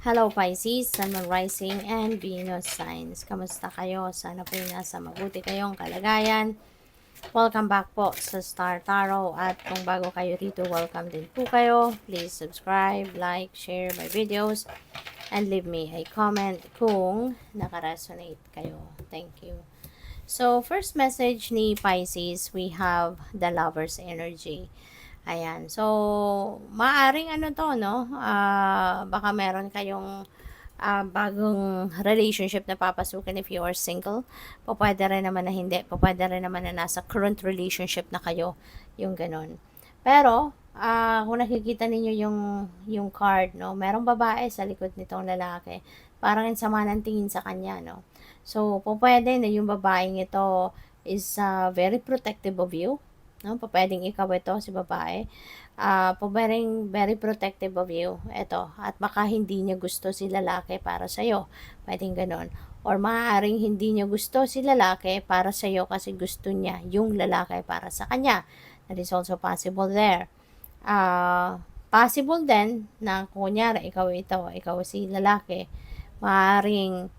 Hello Pisces, Sun, Moon, Rising, and Venus signs. Kamusta kayo? Sana po nasa mabuti kayong kalagayan. Welcome back po sa Star Tarot. At kung bago kayo rito, welcome din po kayo. Please subscribe, like, share my videos, and leave me a comment kung nakaresonate kayo. Thank you. So, first message ni Pisces, we have the Lover's energy. Ayan. So, maaring ano to, no? Baka meron kayong bagong relationship na papasukin if you are single. Pwede rin naman na hindi. Pwede rin naman na nasa current relationship na kayo. Yung ganun. Pero, kung nakikita ninyo yung card, no? Merong babae sa likod nitong lalaki. Parang yung sama ng tingin sa kanya, no? So, pwede na yung babaeng ito is very protective of you. No? Pwedeng ikaw ito, si babae. Pwedeng very protective of you. Ito. At baka hindi niya gusto si lalaki para sa'yo. Pwedeng ganon. Or maaaring hindi niya gusto si lalaki para sa'yo kasi gusto niya yung lalaki para sa kanya. That is also possible there. Possible din na kunyari ikaw si lalaki, maaaring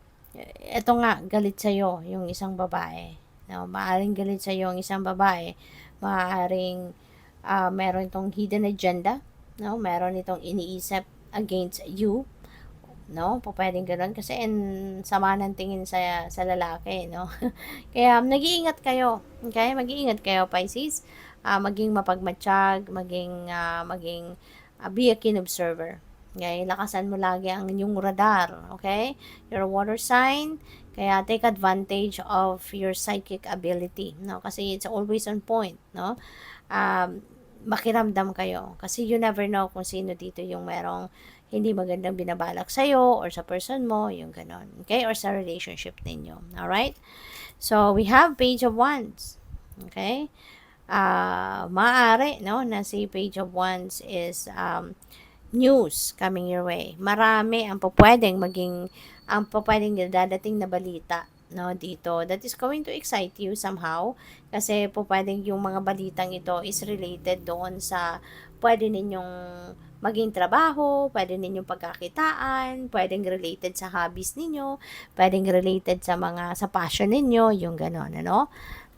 eto nga galit sa iyo yung isang babae. No, maaaring galit sa iyo yung isang babae, maaaring meron itong hidden agenda, no? Meron itong iniisip against you, no? Pwedeng ganoon kasi sama ng tingin sa lalaki, no? Kaya nag-iingat kayo. Okay? Mag-iingat kayo, Pisces. Maging mapagmatsyag, maging be a keen observer. Okay? Lakasan mo lagi ang inyong radar. Okay? You're a water sign, kaya take advantage of your psychic ability, no? Kasi it's always on point, no? Makiramdam kayo. Kasi you never know kung sino dito yung merong hindi magandang binabalak sa'yo or sa person mo, yung ganon. Okay? Or sa relationship ninyo. Alright? So, we have Page of Wands. Okay? Maaari, no, na si Page of Wands is news coming your way. Marami ang pwedeng dadating na balita, no, dito that is going to excite you somehow kasi pwedeng yung mga balitang ito is related doon sa pwede ninyong maging trabaho, pwede ninyong pagkakitaan, pwedeng related sa hobbies ninyo, pwedeng related sa passion ninyo, yung ganon, ano?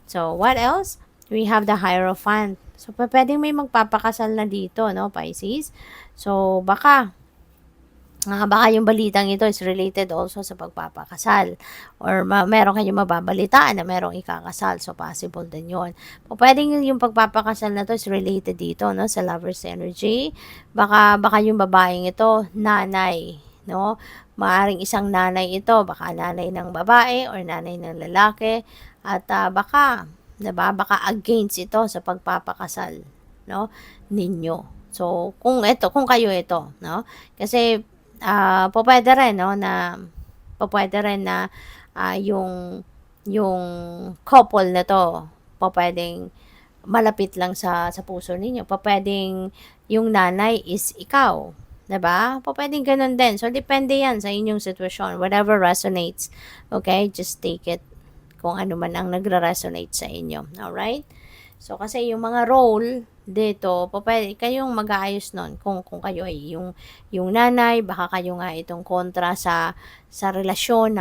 So, what else? We have the Hierophant. So, pwedeng may magpapakasal na dito, no, Pisces? So, baka yung balitang ito is related also sa pagpapakasal. Or meron kayong mababalitaan na merong ikakasal. So, possible din yun. Pwedeng yung pagpapakasal na to is related dito, no, sa Lover's energy. Baka yung babaeng ito, nanay, no? Maaring isang nanay ito, baka nanay ng babae or nanay ng lalaki. At baka, diba, baka against ito sa pagpapakasal, no, ninyo. So, kung kayo ito, no? Kasi pwede rin, no, na pwede rin na yung couple na to pwedeng malapit lang sa puso ninyo. Pwedeng yung nanay is ikaw, 'di ba? Pwedeng ganun din. So depende 'yan sa inyong sitwasyon. Whatever resonates. Okay? Just take it kung ano man ang nagre-resonate sa inyo. All right? So kasi yung mga role dito, pwede kayong mag-aayos nun kung kayo ay yung nanay, baka kayo nga itong kontra sa relasyon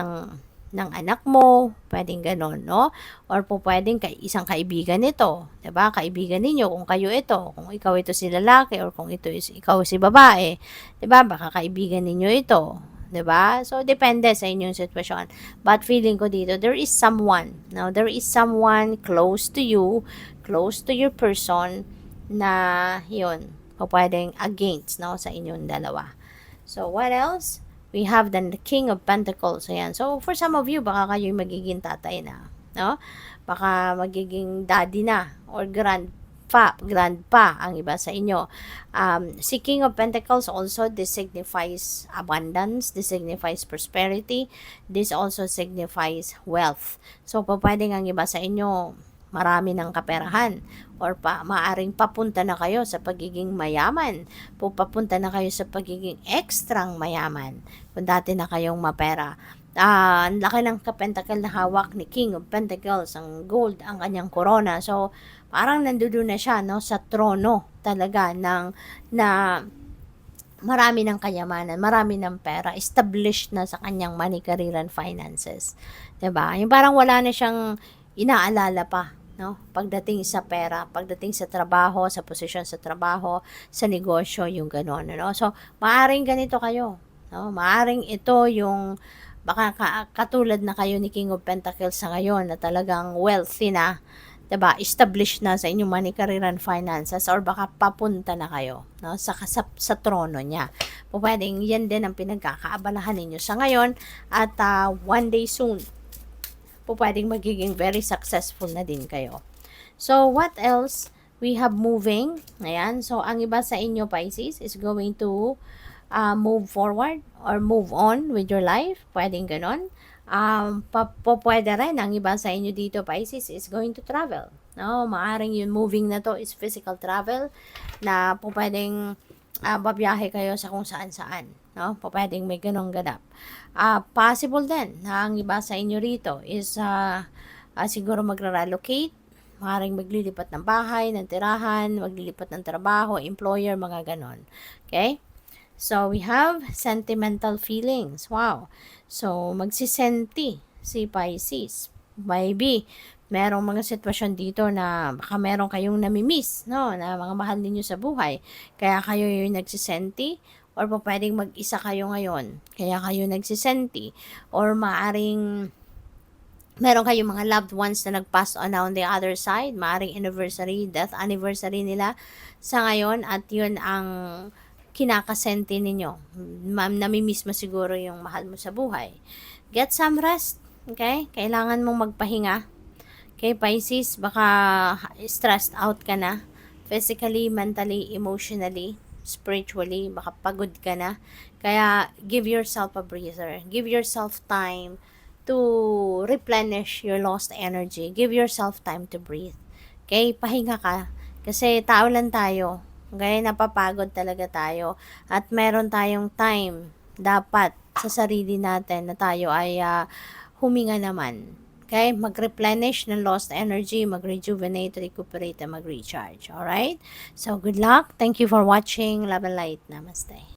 ng anak mo, pwedeng ganon, no? Or pwedeng isang kaibigan nito, 'di ba? Kaibigan ninyo kung kayo ito, kung ikaw ito si lalaki or kung ikaw si babae, 'di ba? Baka kaibigan ninyo ito, 'di ba? So depende sa inyong sitwasyon. But feeling ko dito, there is someone, no? There is someone close to you, close to your person na yun, pwedeng against, no, sa inyong dalawa. So, what else? We have the King of Pentacles. Ayan. So, for some of you, baka kayo magiging tatay na, no? Baka magiging daddy na or grandpa ang iba sa inyo. Si King of Pentacles also, this signifies abundance, this signifies prosperity, this also signifies wealth. So, pwedeng ang iba sa inyo, marami ng kaperahan or maaring papunta na kayo sa pagiging mayaman. Papunta na kayo sa pagiging ekstrang mayaman. Kung dati na kayong mapera. Ang laki ng kapentacle na hawak ni King of Pentacles, ang gold, ang kanyang corona. So, parang nandoon na siya, no, sa trono talaga na marami ng kayamanan, marami ng pera, established na sa kanyang money, career, and finances, 'di ba? Yung parang wala na siyang inaalala pa, 'no, pagdating sa pera, pagdating sa trabaho, sa posisyon sa trabaho, sa negosyo, yung gano'n, ano. So, maaaring ganito kayo, 'no, maaaring ito yung baka katulad na kayo ni King of Pentacles sa ngayon na talagang wealthy na, 'di ba, established na sa inyong money, career, and finances, or baka papunta na kayo, 'no, sa trono niya. Pupuwedeng 'yan din ang pinagkakaabalahan ninyo sa ngayon at, one day soon, pupuwedeng magiging very successful na din kayo. So, what else? We have moving. Ayan. So, ang iba sa inyo, Pisces, is going to move forward or move on with your life. Pwedeng ganon. Pwede rin, ang iba sa inyo dito, Pisces, is going to travel. No, maaring yung moving na to is physical travel na pwedeng babiyahe kayo sa kung saan-saan. No? Pwedeng may ganong ganap. Possible din na ang iba sa inyo rito is siguro magra-relocate, maaaring maglilipat ng bahay, ng tirahan, maglilipat ng trabaho, employer, mga ganon. Okay? So, we have sentimental feelings. Wow. So, magsisenti si Pisces. Maybe, merong mga sitwasyon dito na baka meron kayong namimiss, no? Na mga mahal ninyo sa buhay. Kaya kayo yung nagsisenti, or pwedeng mag-isa kayo ngayon. Kaya kayo nagsisenti. Or maaring meron kayong mga loved ones na nag-pass on the other side. Maaring anniversary, death anniversary nila sa ngayon. At yun ang kinakasenti ninyo. Namimiss mo siguro yung mahal mo sa buhay. Get some rest. Okay? Kailangan mong magpahinga. Okay, Pisces, baka stressed out ka na. Physically, mentally, emotionally, spiritually, baka pagod ka na. Kaya, give yourself a breather. Give yourself time to replenish your lost energy. Give yourself time to breathe. Okay? Pahinga ka. Kasi tao lang tayo. Okay? Napapagod talaga tayo. At meron tayong time dapat sa sarili natin na tayo ay huminga naman. Okay? Mag-replenish ng lost energy, mag-rejuvenate, recuperate, and mag-recharge. Alright? So, good luck. Thank you for watching. Love and light. Namaste.